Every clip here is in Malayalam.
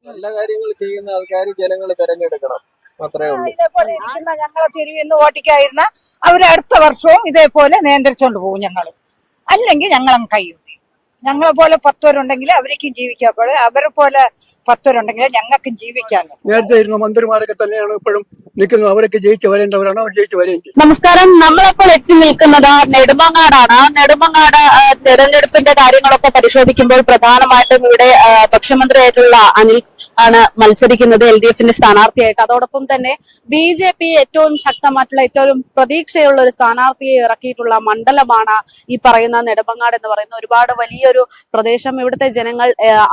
നല്ല കാര്യങ്ങൾ ചെയ്യുന്ന ആൾക്കാർ ജനങ്ങൾ തെരഞ്ഞെടുക്കണം, അത്രേ ഉള്ളൂ. ഇതേപോലെ ഇരിക്കുന്ന ഞങ്ങളെ തെരുവിൽ നിന്ന് ഓട്ടിക്കായിരുന്ന അവര് അടുത്ത വർഷവും ഇതേപോലെ നിയന്ത്രിച്ചോണ്ട് പോകും ഞങ്ങൾ. അല്ലെങ്കിൽ ഞങ്ങളങ്ങ് കയ്യൂതി. ഞങ്ങളെ പോലെ 10 പേരുണ്ടെങ്കിൽ അവർക്കും ജീവിക്കാപ്പോൾ അവരെ പോലെ 10 പേരുണ്ടെങ്കിൽ ഞങ്ങൾക്കും ജീവിക്കാമല്ലോ. നേരത്തെ ഇരുന്ന മന്ത്രിമാരൊക്കെ തന്നെയാണ് ഇപ്പോഴും നിൽക്കുന്നത്. അവരൊക്കെ ജയിച്ചു വരേണ്ടവരാണ്, അവർ ജയിച്ചു വരേണ്ടത്. നമസ്കാരം. നമ്മളിപ്പോൾ എത്തി നിൽക്കുന്നത് നെടുമങ്ങാടാണ്. നെടുമങ്ങാട് തെരഞ്ഞെടുപ്പിന്റെ കാര്യങ്ങളൊക്കെ പരിശോധിക്കുമ്പോൾ പ്രധാനമായിട്ടും ഇവിടെ ഭക്ഷ്യമന്ത്രിയായിട്ടുള്ള അനിൽ ആണ് മത്സരിക്കുന്നത്, LDF-ന്റെ സ്ഥാനാർത്ഥിയായിട്ട്. അതോടൊപ്പം തന്നെ BJP ഏറ്റവും ശക്തമായിട്ടുള്ള ഏറ്റവും പ്രതീക്ഷയുള്ള ഒരു സ്ഥാനാർത്ഥിയെ ഇറക്കിയിട്ടുള്ള മണ്ഡലമാണ് ഈ പറയുന്ന നെടുമങ്ങാട് എന്ന് പറയുന്ന ഒരുപാട് വലിയൊരു പ്രദേശം. ഇവിടുത്തെ ജനങ്ങൾ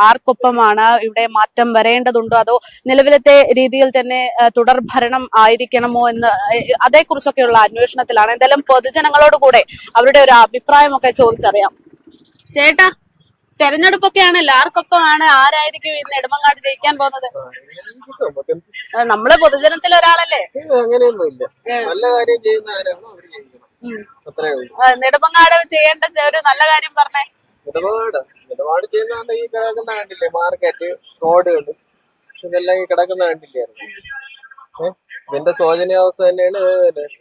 ആർക്കൊപ്പമാണ്, ഇവിടെ മാറ്റം വരേണ്ടതുണ്ടോ അതോ നിലവിലത്തെ രീതിയിൽ തന്നെ തുടർ ഭരണം ആയിരിക്കണമോ എന്ന് അതേക്കുറിച്ചൊക്കെയുള്ള അന്വേഷണത്തിലാണ്. എന്തായാലും പൊതുജനങ്ങളോട് കൂടെ അവരുടെ ഒരു അഭിപ്രായമൊക്കെ ചോദിച്ചറിയാം. ചേട്ടാ, തെരഞ്ഞെടുപ്പൊക്കെയാണല്ലോ, ആർക്കൊപ്പമാണ്, ആരായിരിക്കും ഈ നെടുമങ്ങാട് ജയിക്കാൻ പോകുന്നത്? നമ്മള് പൊതുജനത്തിൽ ഒരാളല്ലേ? അങ്ങനെയൊന്നും ഇല്ല. നല്ല കാര്യം ചെയ്യുന്ന ആരാണോ അവർ ജയിക്കണം, അത്രേ ഉള്ളൂ. നെടുമങ്ങാട് ചെയ്യേണ്ട ഒരു നല്ല കാര്യം പറഞ്ഞേ. നിലപാട് ചെയ്യുന്ന ഈ കിടക്കുന്ന കണ്ടില്ലേ, മാർക്കറ്റ്, റോഡുകൾ, ഇതെല്ലാം ഈ കിടക്കുന്ന കണ്ടില്ലായിരുന്നു. ഇതിന്റെ ശോചനീയാവസ്ഥ തന്നെയാണ്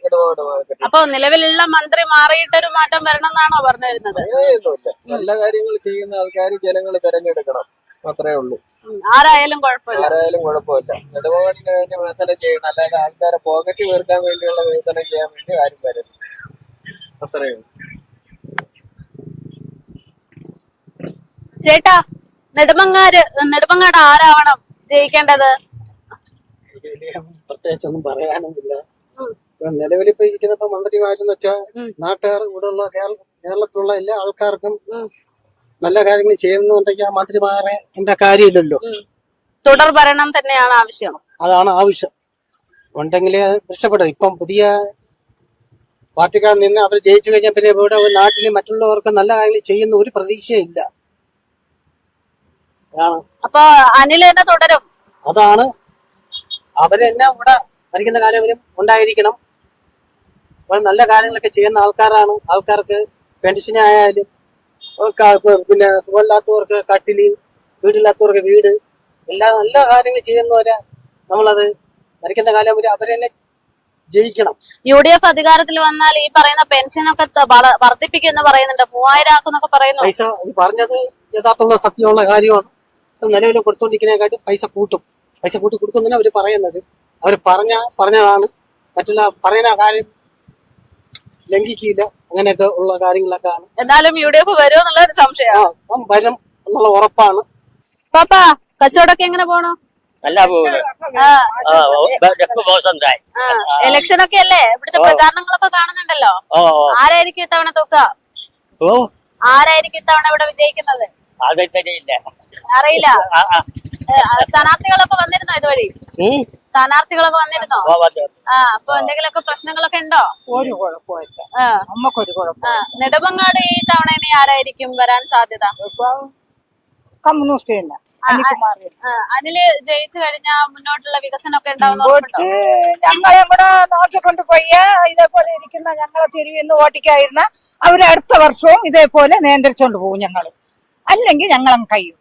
ഇടപാട് മാർക്കറ്റ്. അപ്പൊ നിലവിലുള്ള മന്ത്രി മാറിയിട്ടൊരു മാറ്റം വരണം എന്നാണോ പറഞ്ഞു വരുന്നത്? അങ്ങനെയൊന്നുമില്ല. നല്ല കാര്യങ്ങൾ ചെയ്യുന്ന ആൾക്കാർ ജനങ്ങൾ തെരഞ്ഞെടുക്കണം, അത്രേ ഉള്ളൂ. ആരായാലും കുഴപ്പമില്ല. നെടുമങ്ങാടിന് വേണ്ടി വികസനം ചെയ്യണം, അല്ലാതെ ആൾക്കാരെ പോക്കറ്റ് വീർക്കാൻ വേണ്ടിയുള്ള വികസനം ചെയ്യാൻ വേണ്ടി ആരും വരും, അത്രേ ഉള്ളൂ. ചേട്ടാ, നെടുമങ്ങാട് ആരാവണം ജയിക്കേണ്ടത്? പ്രത്യേകിച്ചൊന്നും പറയാനൊന്നുമില്ല. നിലവിലിപ്പോ ഇരിക്കുന്ന മന്ത്രിമാരെന്ന് വെച്ചാൽ നാട്ടുകാർ ഇവിടെയുള്ള കേരളത്തിലുള്ള എല്ലാ ആൾക്കാർക്കും നല്ല കാര്യങ്ങൾ ചെയ്യുന്നുണ്ടെങ്കിൽ ആ മന്ത്രിമാരെ എന്റെ കാര്യമില്ലല്ലോ. തുടർ ഭരണം തന്നെയാണ് ആവശ്യം. അതാണ് ആവശ്യം. ഉണ്ടെങ്കിലേ രക്ഷപ്പെടും. ഇപ്പം പുതിയ പാർട്ടിക്കാർ നിന്ന് അവർ ജയിച്ചു കഴിഞ്ഞാൽ പിന്നെ ഇവിടെ നാട്ടിൽ മറ്റുള്ളവർക്ക് നല്ല കാര്യങ്ങൾ ചെയ്യുന്ന ഒരു പ്രതീക്ഷയില്ല. അതാണ്. അപ്പൊ അനിൽ തന്നെ തുടരും. അതാണ്. അവര് തന്നെ ഇവിടെ ഭരിക്കുന്ന കാര്യം ഉണ്ടായിരിക്കണം. അവർ നല്ല കാര്യങ്ങളൊക്കെ ചെയ്യുന്ന ആൾക്കാരാണ്. ആൾക്കാർക്ക് പെൻഷനായാലും പിന്നെ സുഖമില്ലാത്തവർക്ക് കട്ടില്, വീടില്ലാത്തവർക്ക് വീട്, എല്ലാ നല്ല കാര്യങ്ങൾ ചെയ്യുന്നവരെ നമ്മളത് ഭരിക്കുന്ന കാലം അവരെ തന്നെ ജയിക്കണം. UDF അധികാരത്തിൽ വന്നാൽ ഈ പറയുന്ന പെൻഷനൊക്കെ വർദ്ധിപ്പിക്കുമെന്ന് പറയുന്നുണ്ട്, 3000 ആക്കുന്നൊക്കെ പറയുന്നു. പൈസ ഇത് പറഞ്ഞത് യഥാർത്ഥമുള്ള സത്യമുള്ള കാര്യമാണ്. നിലവിൽ കൊടുത്തോണ്ടിരിക്കുന്നതിനെക്കാട്ടി പൈസ കൂട്ടും. പൈസ കൂട്ടി കൊടുക്കുന്നതിന് അവര് പറയുന്നത്. അവർ പറഞ്ഞതാണ്. മറ്റുള്ള പറയുന്ന കാര്യം ലംഘിക്കില്ല. അങ്ങനെയൊക്കെ ഉള്ള കാര്യങ്ങളൊക്കെ ആണ്. എന്നാലും UDF വരും എന്നുള്ള ഒരു സംശയം. വരും എന്നുള്ള ഉറപ്പാണ്. പാപ്പാ, കച്ചവടമൊക്കെ എങ്ങനെ പോണു? നല്ല ഇലക്ഷൻ ഒക്കെ അല്ലേ, ഇവിടുത്തെ പ്രചാരണങ്ങളൊക്കെ കാണുന്നുണ്ടല്ലോ. ആരായിരിക്കും ഇത്തവണ തൂക്ക? ആരായിരിക്കും ഇത്തവണ ഇവിടെ വിജയിക്കുന്നത്? അറിയില്ല. സ്ഥാനാർത്ഥികളൊക്കെ വന്നിരുന്നോ ഇതുവഴി? സ്ഥാനാർത്ഥികളൊക്കെ വന്നിരുന്നോ? അപ്പൊ എന്തെങ്കിലുമൊക്കെ പ്രശ്നങ്ങളൊക്കെ ഉണ്ടോ? ഒരു കുഴപ്പമില്ല, നമുക്കൊരു കുഴപ്പമില്ല. നെടുമങ്ങാട് ഈ തവണ ഇനി ആരായിരിക്കും വരാൻ സാധ്യത? കമ്മ്യൂണിസ്റ്റ് തന്നെ. അനില് ജയിച്ചു കഴിഞ്ഞാൽ മുന്നോട്ടുള്ള വികസനം ഒക്കെ ഉണ്ടാവുന്നുണ്ടോ? ഞങ്ങളെ കൂടെ നോക്കിക്കൊണ്ട് പോയി ഇതേപോലെ ഇരിക്കുന്ന ഞങ്ങളെ തെരുവിൽ നിന്ന് ഓട്ടിക്കായിരുന്ന അവര് അടുത്ത വർഷവും ഇതേപോലെ നിയന്ത്രിച്ചോണ്ട് പോകും ഞങ്ങൾ. അല്ലെങ്കിൽ ഞങ്ങളങ്ങ് കയ്യൂതി.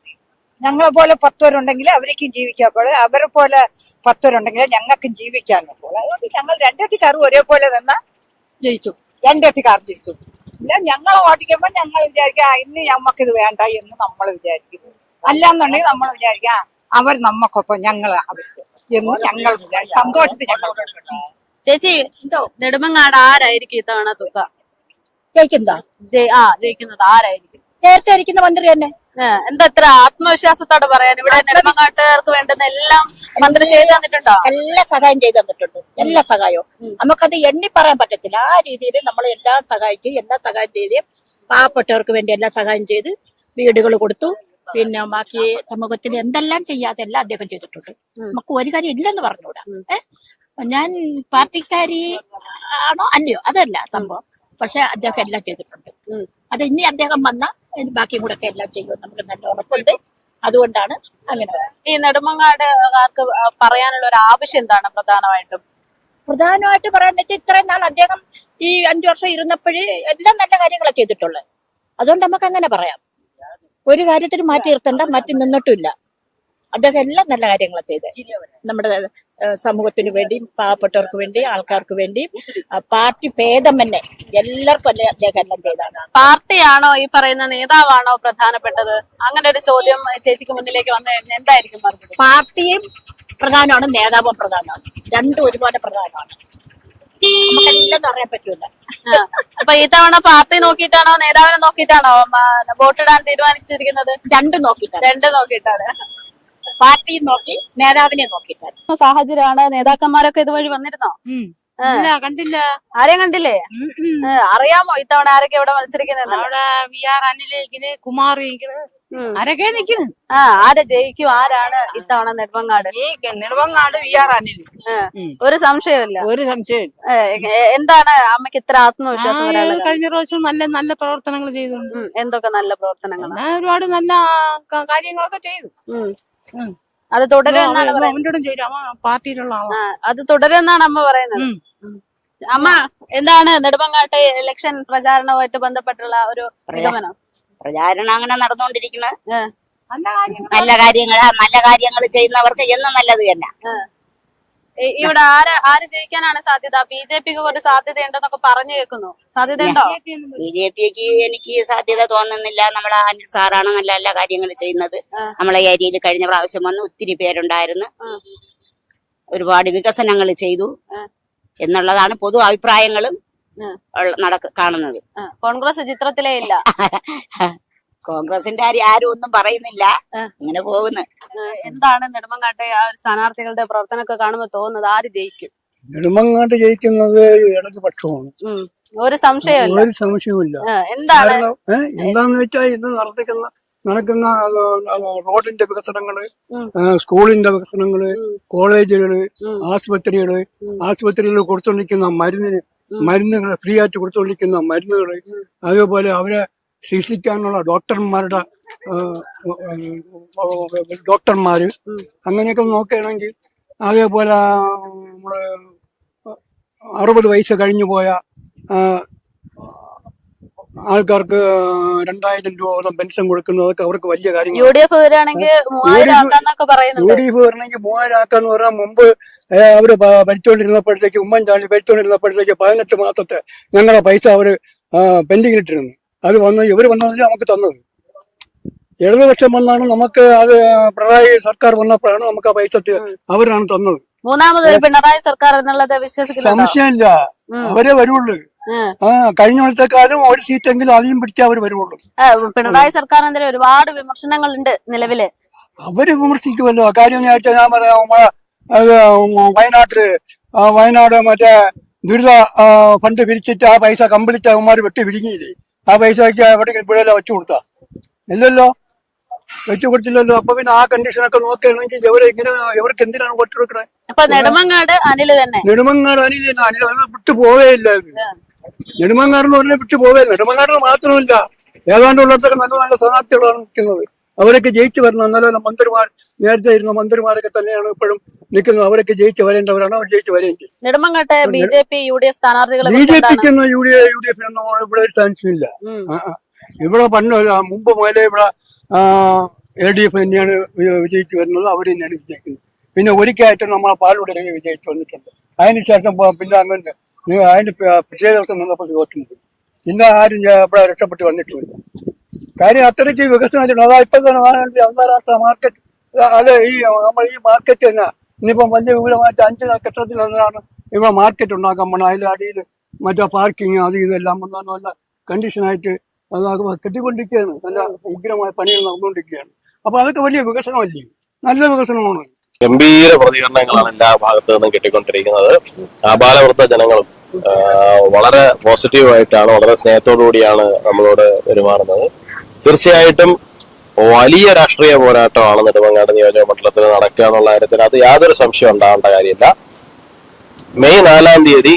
ഞങ്ങളെ പോലെ 10 പേരുണ്ടെങ്കിൽ അവർക്കും ജീവിക്കാപ്പോൾ അവരെ പോലെ 10 പേരുണ്ടെങ്കിൽ ഞങ്ങൾക്കും ജീവിക്കാമെന്നപ്പോൾ അതുകൊണ്ട് ഞങ്ങൾ രണ്ടേത്തിക്കാർ ഒരേപോലെ തന്നെ ജയിച്ചു. രണ്ടേത്തിക്കാർ ജയിച്ചു. ഇല്ല, ഞങ്ങളെ ഓട്ടിക്കുമ്പോൾ ഞങ്ങൾ വിചാരിക്കാം ഇന്ന് ഞമ്മക്കിത് വേണ്ട എന്ന് നമ്മൾ വിചാരിക്കും. അല്ലാന്നുണ്ടെങ്കിൽ നമ്മൾ വിചാരിക്കാം അവർ നമ്മക്കൊപ്പം ഞങ്ങൾ അവർക്ക് എന്ന് ഞങ്ങൾ വിചാരിക്കും. സന്തോഷത്തിൽ ഞങ്ങൾ. ചേച്ചി, നെടുമങ്ങാട് ആരായിരിക്കും ഇത്തവണ തുക ജയിക്കുന്നത്? ആരായിരിക്കും? നേരത്തെ ഇരിക്കുന്ന മന്ത്രി തന്നെ. എന്താ ഇത്ര ആത്മവിശ്വാസത്തോടെ പറയാൻ? ഇവിടെ നെടുമങ്ങാട്ടുകാർക്ക് വേണ്ടുന്ന എല്ലാം മന്ത്രി ചെയ്തു തന്നിട്ടുണ്ടോ? എല്ലാ സഹായം ചെയ്തു തന്നിട്ടുണ്ട്. എല്ലാ സഹായവും നമുക്കത് എണ്ണി പറയാൻ പറ്റത്തില്ല. ആ രീതിയിൽ നമ്മൾ എല്ലാം സഹായിക്കും. എല്ലാ സഹായം ചെയ്ത് പാവപ്പെട്ടവർക്ക് വേണ്ടി എല്ലാ സഹായം ചെയ്ത് വീടുകൾ കൊടുത്തു. പിന്നെ ബാക്കി സമൂഹത്തിൽ എന്തെല്ലാം ചെയ്യാതെ എല്ലാം അദ്ദേഹം ചെയ്തിട്ടുണ്ട്. നമുക്ക് ഒരു കാര്യം ഇല്ലെന്ന് പറഞ്ഞുകൂടാ. ഞാൻ പാർട്ടിക്കാരി ആണോ അല്ലയോ അതല്ല സംഭവം. പക്ഷെ അദ്ദേഹം എല്ലാം ചെയ്തിട്ടുണ്ട്. അത് ഇനി അദ്ദേഹം വന്ന ബാക്കിയും കൂടെ ഒക്കെ എല്ലാം ചെയ്യും നമുക്ക് നല്ല ഉറപ്പുണ്ട്. അതുകൊണ്ടാണ് അങ്ങനെ. ഈ നെടുമങ്ങാടുകാർക്ക് പറയാനുള്ള ഒരു ആവശ്യം എന്താണ് പ്രധാനമായിട്ടും? പ്രധാനമായിട്ട് പറയാൻ വെച്ചാൽ ഇത്രയും നാൾ അദ്ദേഹം ഈ 5 വർഷം ഇരുന്നപ്പോഴേ എല്ലാം നല്ല കാര്യങ്ങളാണ് ചെയ്തിട്ടുള്ളത്. അതുകൊണ്ട് നമുക്ക് അങ്ങനെ പറയാം. ഒരു കാര്യത്തിന് മാറ്റി നിർത്തണ്ട, മാറ്റി നിന്നിട്ടില്ല. അദ്ദേഹം എല്ലാം നല്ല കാര്യങ്ങളാണ് ചെയ്തത്. നമ്മുടെ സമൂഹത്തിന് വേണ്ടി, പാവപ്പെട്ടവർക്ക് വേണ്ടി, ആൾക്കാർക്ക് വേണ്ടി, പാർട്ടി ഭേദം തന്നെ എല്ലാവർക്കും അദ്ദേഹം എല്ലാം ചെയ്താണ്. പാർട്ടിയാണോ ഈ പറയുന്ന നേതാവാണോ പ്രധാനപ്പെട്ടത്? അങ്ങനെ ഒരു ചോദ്യം ചേച്ചിക്ക് മുന്നിലേക്ക് വന്നു കഴിഞ്ഞാൽ എന്തായിരിക്കും പറഞ്ഞത്? പാർട്ടിയും പ്രധാനമാണ്, നേതാവും പ്രധാനമാണ്, രണ്ടും ഒരുപോലെ പ്രധാനമാണ്. നമുക്കെല്ലാം അറിയാൻ പറ്റൂല. അപ്പൊ ഈ തവണ പാർട്ടി നോക്കിയിട്ടാണോ നേതാവിനെ നോക്കിയിട്ടാണോ വോട്ടിടാൻ തീരുമാനിച്ചിരിക്കുന്നത്? രണ്ടും നോക്കിയിട്ടാണ്. രണ്ടും നോക്കിയിട്ടാണ്. പാർട്ടിയും നോക്കി, നേതാവിനെ നോക്കിയിട്ടാണ്. സാഹചര്യമാണ്. നേതാക്കന്മാരൊക്കെ ഇതുവഴി വന്നിരുന്നോ? കണ്ടില്ല. ആരെയും കണ്ടില്ലേ? അറിയാമോ ഇത്തവണ ആരൊക്കെ ഇവിടെ മത്സരിക്കുന്നത്? അവിടെ VR അനിലേക്കിന്, കുമാർ ആരൊക്കെ നിൽക്കുന്നു. ആരെ ജയിക്കും? ആരാണ് ഇത്തവണ നെടുമങ്ങാട്? നെടുമങ്ങാട് VR അനിൽ. ഒരു സംശയമില്ല. ഒരു സംശയം. എന്താണ് അമ്മയ്ക്ക് ഇത്ര ആത്മവിശ്വാസം? കഴിഞ്ഞ പ്രാവശ്യം നല്ല നല്ല പ്രവർത്തനങ്ങൾ ചെയ്തു. എന്തൊക്കെ നല്ല പ്രവർത്തനങ്ങൾ? ഒരുപാട് നല്ല കാര്യങ്ങളൊക്കെ ചെയ്തു. അത് തുടരുമെന്നാണ് പാർട്ടിയിലുള്ള അത് തുടരുമെന്നാണ് അമ്മ പറയുന്നത്. അമ്മ, എന്താണ് നെടുമങ്ങാട്ടെ ഇലക്ഷൻ പ്രചാരണവുമായിട്ട് ബന്ധപ്പെട്ടുള്ള ഒരു നിഗമനം? പ്രചാരണം അങ്ങനെ നടന്നുകൊണ്ടിരിക്കുന്നത് നല്ല കാര്യങ്ങൾ ചെയ്യുന്നവർക്ക് എന്നും നല്ലത് തന്നെ. ഇവിടെ ആര് ജയിക്കാനാണ് സാധ്യത? BJPക്ക് ഒരു സാധ്യത ഉണ്ടെന്നൊക്കെ പറഞ്ഞു കേൾക്കുന്നു. സാധ്യതയുണ്ടോ? BJPക്ക് എനിക്ക് സാധ്യത തോന്നുന്നില്ല. നമ്മളെ അനിൽ സാറാണ് നല്ല നല്ല കാര്യങ്ങൾ ചെയ്യുന്നത്. നമ്മളെ ഏരിയയിൽ കഴിഞ്ഞ പ്രാവശ്യം വന്ന് ഒത്തിരി പേരുണ്ടായിരുന്നു. ഒരുപാട് വികസനങ്ങൾ ചെയ്തു എന്നുള്ളതാണ് പൊതു അഭിപ്രായങ്ങളും കാണുന്നത്. കോൺഗ്രസ് ചിത്രത്തിലേ ഇല്ല. കോൺഗ്രസിന്റെ ആരും ഒന്നും പറയുന്നില്ല, ഇങ്ങനെ പോകുന്നു. എന്താണ് നെടുമങ്ങാട്ടെ ആ ഒരു സ്ഥാനാർത്ഥികളുടെ പ്രവർത്തനമൊക്കെ കാണുമ്പോൾ തോന്നുന്നത്? ആര് ജയിക്കും? നെടുമങ്ങാട്ട് ജയിക്കുന്നത് ഇടതുപക്ഷമാണ്. ഒരു സംശയമില്ല. ഒരു സംശയവുമില്ല. എന്താണ് എന്താന്ന് വെച്ചാൽ ഇന്ന് നടക്കുന്ന റോഡിന്റെ വികസനങ്ങള്, സ്കൂളിന്റെ വികസനങ്ങള്, കോളേജുകള്, ആശുപത്രികൾ കൊടുത്തോണ്ടിരിക്കുന്ന മരുന്നുകൾ, ഫ്രീ ആയിട്ട് കൊടുത്തോണ്ടിരിക്കുന്ന മരുന്നുകള്, അതേപോലെ അവരെ ചികിത്സിക്കാനുള്ള ഡോക്ടർമാര് അങ്ങനെയൊക്കെ നോക്കുകയാണെങ്കിൽ, അതേപോലെ നമ്മള് 60 വയസ്സ് കഴിഞ്ഞു പോയ ആൾക്കാർക്ക് 2000 രൂപ പെൻഷൻ കൊടുക്കുന്നതൊക്കെ അവർക്ക് വലിയ കാര്യങ്ങൾ. UDF വരണമെങ്കിൽ 3000 ആക്കാന്ന് പറഞ്ഞാൽ മുമ്പ് അവര് ഭരിച്ചുകൊണ്ടിരുന്നപ്പോഴത്തേക്ക്, ഉമ്മൻചാണ്ടി ഭരിച്ചുകൊണ്ടിരുന്നപ്പോഴത്തേക്ക് 18 മാസത്തെ ഞങ്ങളുടെ പൈസ അവര് പെൻഡിങ് ഇട്ടിരുന്നു. അത് ഇവര് വന്നതല്ലേ നമുക്ക് തന്നത്. ഇടതുപക്ഷം വന്നാണ് നമുക്ക് അത്, പിണറായി സർക്കാർ വന്നപ്പോഴാണ് നമുക്ക് ആ പൈസ അവരാണ് തന്നത്. മൂന്നാമതൊരു പിണറായി സർക്കാർ എന്നുള്ളത് വിശ്വസിക്കുന്നു. സംശയമില്ല, അവരെ വരുള്ളൂ. കഴിഞ്ഞ വർഷത്തെക്കാളും ഒരു സീറ്റെങ്കിലും അധികം പിടിച്ചാൽ അവർ വരുള്ളൂ. പിണറായി സർക്കാരിനെതിരെ ഒരുപാട് വിമർശനങ്ങളുണ്ട് നിലവില്. അവര് വിമർശിക്കുമല്ലോ. കാര്യം ഞാൻ പറയാം, വയനാട് മറ്റേ ദുരിത ഫണ്ട് പിരിച്ചിട്ട് ആ പൈസ കംപ്ലീറ്റ് അവന്മാര് വെട്ടി വിഴുങ്ങിയില്ലേ? ആ പൈസക്ക് എവിടെ ഇപ്പോഴല്ലോ വെച്ചു കൊടുത്താ? ഇല്ലല്ലോ, വെച്ചു കൊടുത്തില്ലല്ലോ. അപ്പൊ പിന്നെ ആ കണ്ടീഷനൊക്കെ നോക്കുകയാണെങ്കിൽ ഇവർക്ക് എന്തിനാണ് വോട്ട് കൊടുക്കണേ? നെടുമങ്ങാട് അനിൽ വിട്ടു പോവേയില്ല. നെടുമങ്ങാട് എന്ന് പറഞ്ഞാൽ വിട്ടു പോവേയില്ല. നെടുമങ്ങാട് മാത്രമല്ല, ഏതാണ്ടുള്ളതൊക്കെ നല്ല നല്ല സ്ഥാനാർത്ഥികളാണ് നിൽക്കുന്നത്. അവരൊക്കെ ജയിച്ചു വരണം. നല്ല മന്ത്രിമാർ, നേരത്തെ ഇരുന്ന മന്ത്രിമാരൊക്കെ തന്നെയാണ് ഇപ്പോഴും നിൽക്കുന്നത്. അവരൊക്കെ ജയിച്ചു വരേണ്ടവരാണ്. അവർ ജയിച്ചു വരേണ്ടി. നെടുമങ്ങാട്ടെ BJP UDF സ്ഥാനാർത്ഥികൾ BJPക്കൊന്നും UDF-നൊന്നും ഇവിടെ ഒരു ചാൻസും ഇല്ല. ഇവിടെ മുമ്പ് മുതലേ ഇവിടെ LDF തന്നെയാണ് വിജയിച്ചു വരുന്നത്. അവർ തന്നെയാണ് വിജയിക്കുന്നത്. പിന്നെ ഒരിക്കലായിട്ട് നമ്മളെ പാലൂടെ വിജയിച്ചു വന്നിട്ടുണ്ട്. അതിനുശേഷം പിന്നെ അങ്ങനെ അതിന് പിറ്റേ ദിവസം നിന്നപ്പോൾ തോറ്റുണ്ട്. പിന്നെ ആരും ഇവിടെ രക്ഷപ്പെട്ട് വന്നിട്ടുമില്ല. കാര്യം അത്രയ്ക്ക് വികസനം. അതാ ഇപ്പം തന്നെ അന്താരാഷ്ട്ര മാർക്കറ്റ്, അല്ലെ നമ്മൾ ഈ മാർക്കറ്റ് തന്നെ ഇന്നിപ്പം വലിയ വിപുലമായിട്ട് 5 കെട്ടിടത്തിൽ നിന്നാണ് ഇവിടെ മാർക്കറ്റ് ഉണ്ടാക്കാൻ പോണത്. അതിൽ അടിയിൽ മറ്റേ പാർക്കിങ് അത് ഇതെല്ലാം നല്ല കണ്ടീഷനായിട്ട് അത് കെട്ടിക്കൊണ്ടിരിക്കുകയാണ്. നല്ല ഉഗ്രമായ പണികൾ നടന്നുകൊണ്ടിരിക്കുകയാണ്. അപ്പൊ അതൊക്കെ വലിയ വികസനമല്ലേ? നല്ല വികസനമാണ്. ഗംഭീര പ്രതികരണങ്ങളാണ് എല്ലാ ഭാഗത്തു നിന്നും കിട്ടിക്കൊണ്ടിരിക്കുന്നത്. ആബാലവൃദ്ധ ജനങ്ങളും വളരെ പോസിറ്റീവായിട്ടാണ്, വളരെ സ്നേഹത്തോടു കൂടിയാണ് നമ്മളോട് പെരുമാറുന്നത്. തീർച്ചയായിട്ടും വലിയ രാഷ്ട്രീയ പോരാട്ടമാണ് നെടുമങ്ങാട് നിയോജക മണ്ഡലത്തിൽ നടക്കുക എന്നുള്ള കാര്യത്തിൽ അത് യാതൊരു സംശയം ഉണ്ടാവേണ്ട കാര്യമില്ല. മെയ് 4-ാം തീയതി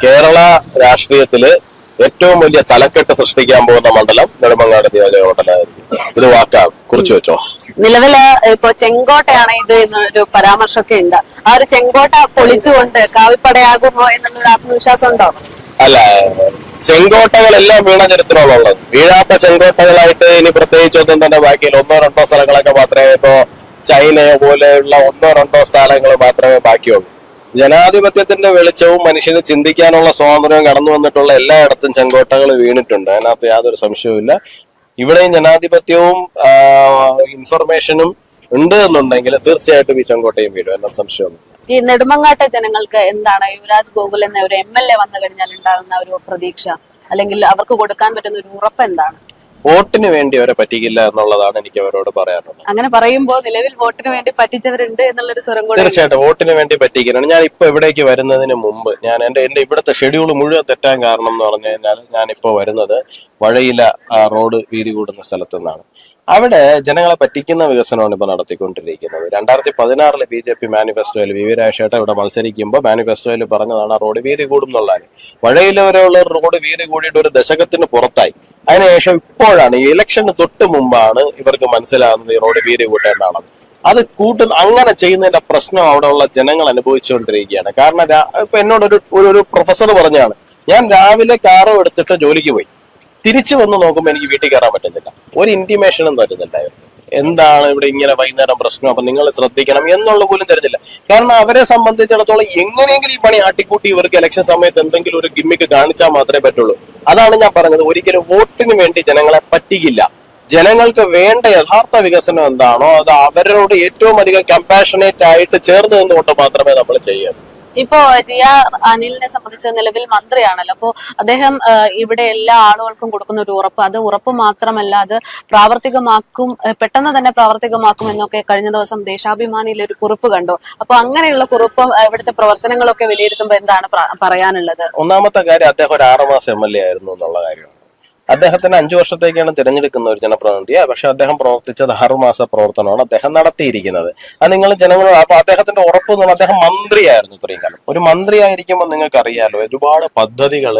കേരള രാഷ്ട്രീയത്തില് ഏറ്റവും വലിയ തലക്കെട്ട് സൃഷ്ടിക്കാൻ പോകുന്ന മണ്ഡലം നെടുമങ്ങാട് നിയോജക മണ്ഡലമായിരിക്കും. ഇത് വാക്കാം, കുറിച്ചു വെച്ചോ. നിലവില് ഇപ്പൊ ചെങ്കോട്ടയാണ് ഇത് എന്നൊരു പരാമർശമൊക്കെ ഉണ്ട്. ആ ഒരു ചെങ്കോട്ട പൊളിച്ചുകൊണ്ട് കാവിപ്പടയാകുമോ എന്നുള്ളൊരു ആത്മവിശ്വാസം ഉണ്ടോ? അല്ല, ചെങ്കോട്ടകളെല്ലാം വീണ ചരിത്രമുള്ളത്. വീഴാത്ത ചെങ്കോട്ടകളായിട്ട് ഇനി പ്രത്യേകിച്ച് ഒന്നും തന്നെ ബാക്കിയിൽ 1-2 സ്ഥലങ്ങളൊക്കെ മാത്രമേ ഇപ്പോ ചൈനയോ പോലെയുള്ള 1-2 സ്ഥലങ്ങൾ മാത്രമേ ബാക്കിയുള്ളൂ. ജനാധിപത്യത്തിന്റെ വെളിച്ചവും മനുഷ്യന് ചിന്തിക്കാനുള്ള സ്വാതന്ത്ര്യവും കടന്നു വന്നിട്ടുള്ള എല്ലായിടത്തും ചെങ്കോട്ടകൾ വീണിട്ടുണ്ട്. അതിനകത്ത് യാതൊരു സംശയവുമില്ല. ഇവിടെയും ജനാധിപത്യവും ഇൻഫർമേഷനും ഉണ്ട് എന്നുണ്ടെങ്കിൽ തീർച്ചയായിട്ടും ഈ ചെങ്കോട്ടയും വീഴും, എന്ന സംശയമൊന്നും. ഈ നെടുമങ്ങാട്ടെ ജനങ്ങൾക്ക് എന്താണ് യുവരാജ് ഗോകുൽ എന്ന ഒരു MLA വന്നു കഴിഞ്ഞാൽ ഉണ്ടാകുന്ന ഒരു പ്രതീക്ഷ, അല്ലെങ്കിൽ അവർക്ക് കൊടുക്കാൻ പറ്റുന്ന ഒരു ഉറപ്പ് എന്താണ്? വോട്ടിന് വേണ്ടി അവരെ പറ്റിക്കില്ല എന്നുള്ളതാണ് എനിക്ക് അവരോട് പറയാനുള്ളത്. അങ്ങനെ പറയുമ്പോൾ നിലവിൽ വോട്ടിന് വേണ്ടി പറ്റിച്ചവരുണ്ട് എന്നുള്ളൊരു സ്വരം കൂടെ. തീർച്ചയായിട്ടും വോട്ടിന് വേണ്ടി പറ്റിക്കണം. ഞാൻ ഇപ്പൊ ഇവിടേക്ക് വരുന്നതിന് മുമ്പ് എന്റെ ഇവിടുത്തെ ഷെഡ്യൂൾ മുഴുവൻ തെറ്റാൻ കാരണം എന്ന് പറഞ്ഞു കഴിഞ്ഞാൽ ഞാനിപ്പോ വരുന്നത് വഴയില റോഡ് വീതി കൂടുന്ന സ്ഥലത്തു നിന്നാണ്. അവിടെ ജനങ്ങളെ പറ്റിക്കുന്ന വികസനമാണ് ഇപ്പൊ നടത്തിക്കൊണ്ടിരിക്കുന്നത്. 2016 BJP മാനിഫെസ്റ്റോയിൽ വി രാജേഷേട്ടൻ ഇവിടെ മത്സരിക്കുമ്പോൾ മാനിഫെസ്റ്റോയിൽ പറഞ്ഞതാണ് റോഡ് വീതി കൂടും എന്നുള്ളത്. വഴയില വരെയുള്ള റോഡ് വീതി കൂടിയിട്ട് ഒരു ദശകത്തിന് പുറത്തായി. അതിനുശേഷം ഇപ്പോഴാണ് ഈ ഇലക്ഷന് തൊട്ട് മുമ്പാണ് ഇവർക്ക് മനസ്സിലാകുന്നത് ഈ റോഡ് വീതി കൂട്ടേണ്ടതാണെന്ന്. അത് അങ്ങനെ ചെയ്യുന്നതിന്റെ പ്രശ്നം അവിടെ ഉള്ള ജനങ്ങൾ അനുഭവിച്ചുകൊണ്ടിരിക്കുകയാണ്. കാരണം ഇപ്പൊ എന്നോട് ഒരു പ്രൊഫസർ പറഞ്ഞാണ്, ഞാൻ രാവിലെ കാറോ എടുത്തിട്ട് ജോലിക്ക് പോയി, തിരിച്ചു വന്ന് നോക്കുമ്പോൾ എനിക്ക് വീട്ടിൽ കയറാൻ പറ്റുന്നില്ല, ഒരു ഇന്റിമേഷനും തരുന്നില്ല. എന്താണ് ഇവിടെ ഇങ്ങനെ വൈകുന്നേരം പ്രശ്നം, അപ്പൊ നിങ്ങൾ ശ്രദ്ധിക്കണം എന്നുള്ള പോലും തരുന്നില്ല. കാരണം അവരെ സംബന്ധിച്ചിടത്തോളം എങ്ങനെയെങ്കിലും ഈ പണി ആട്ടിക്കൂട്ടി ഇവർക്ക് ഇലക്ഷൻ സമയത്ത് എന്തെങ്കിലും ഒരു ഗിമ്മിക്ക് കാണിച്ചാൽ മാത്രമേ പറ്റുള്ളൂ. അതാണ് ഞാൻ പറഞ്ഞത്, ഒരിക്കലും വോട്ടിന് വേണ്ടി ജനങ്ങളെ പറ്റിക്കില്ല. ജനങ്ങൾക്ക് വേണ്ട യഥാർത്ഥ വികസനം എന്താണോ അത് അവരോട് ഏറ്റവും അധികം കമ്പാഷനേറ്റ് ആയിട്ട് ചേർന്ന് നിന്നുകൊണ്ട് മാത്രമേ നമ്മൾ ചെയ്യാവൂ. ഇപ്പോ അനിലിനെ സംബന്ധിച്ച് നിലവിൽ മന്ത്രിയാണല്ലോ, അപ്പോ അദ്ദേഹം ഇവിടെ എല്ലാ ആളുകൾക്കും കൊടുക്കുന്ന ഒരു ഉറപ്പ്, അത് ഉറപ്പ് മാത്രമല്ല അത് പ്രാവർത്തികമാക്കും, പെട്ടെന്ന് തന്നെ പ്രാവർത്തികമാക്കും എന്നൊക്കെ കഴിഞ്ഞ ദിവസം ദേശാഭിമാനിയിൽ ഒരു കുറിപ്പ് കണ്ടു. അപ്പൊ അങ്ങനെയുള്ള കുറിപ്പും ഇവിടുത്തെ പ്രവർത്തനങ്ങളൊക്കെ വിലയിരുത്തുമ്പോൾ എന്താണ് പറയാനുള്ളത്? ഒന്നാമത്തെ കാര്യം, അദ്ദേഹം ഒരു 6 മാസം MLA ആയിരുന്നു എന്നുള്ള കാര്യമാണ്. അദ്ദേഹത്തിന് 5 വർഷത്തേക്കാണ് തിരഞ്ഞെടുക്കുന്ന ഒരു ജനപ്രതിനിധിയെ. പക്ഷെ അദ്ദേഹം പ്രവർത്തിച്ചത് 6 മാസ പ്രവർത്തനമാണ് അദ്ദേഹം നടത്തിയിരിക്കുന്നത്. അത് നിങ്ങൾ ജനങ്ങളോട്, അപ്പൊ അദ്ദേഹത്തിന്റെ ഉറപ്പ് എന്ന് പറഞ്ഞാൽ അദ്ദേഹം മന്ത്രിയായിരുന്നു ഇത്രയും കാലം. ഒരു മന്ത്രി ആയിരിക്കുമ്പോൾ നിങ്ങൾക്ക് അറിയാലോ ഒരുപാട് പദ്ധതികൾ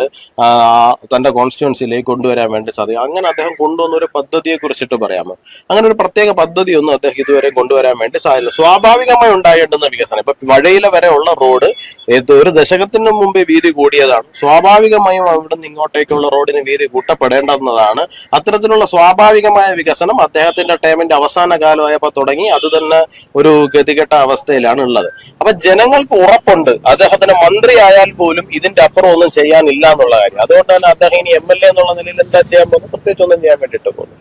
തന്റെ കോൺസ്റ്റിറ്റ്യുവൻസിയിലേക്ക് കൊണ്ടുവരാൻ വേണ്ടി സാധിക്കും. അങ്ങനെ അദ്ദേഹം കൊണ്ടുവന്ന ഒരു പദ്ധതിയെ കുറിച്ചിട്ട് പറയാമോ? അങ്ങനെ ഒരു പ്രത്യേക പദ്ധതിയൊന്നും അദ്ദേഹം ഇതുവരെ കൊണ്ടുവരാൻ വേണ്ടി സാധിക്കില്ല. സ്വാഭാവികമായി ഉണ്ടായിട്ടുന്ന വികസനം, ഇപ്പൊ വഴയില വരെ ഉള്ള റോഡ് ഒരു ദശകത്തിന് മുമ്പേ വീതി കൂടിയതാണ്. സ്വാഭാവികമായും അവിടെ നിന്ന് ഇങ്ങോട്ടേക്കുള്ള റോഡിന് വീതി കൂട്ടപ്പെടും േണ്ടതാണ്. അത്തരത്തിലുള്ള സ്വാഭാവികമായ വികസനം അദ്ദേഹത്തിന്റെ ടേമിന്റെ അവസാന കാലമായപ്പോ തുടങ്ങി അത് തന്നെ ഒരു ഗതികെട്ട അവസ്ഥയിലാണ് ഉള്ളത്. അപ്പൊ ജനങ്ങൾക്ക് ഉറപ്പുണ്ട് അദ്ദേഹത്തിന് മന്ത്രി ആയാൽ പോലും ഇതിന്റെ അപ്പുറം ഒന്നും ചെയ്യാനില്ല എന്നുള്ള കാര്യം. അതുകൊണ്ട് തന്നെ അദ്ദേഹം ഇനി MLA എന്നുള്ള നിലയിൽ എന്താ ചെയ്യാൻ പോകുന്നത്? പ്രത്യേകിച്ച് ഒന്നും ചെയ്യാൻ വേണ്ടിയിട്ട് പോകുന്നു.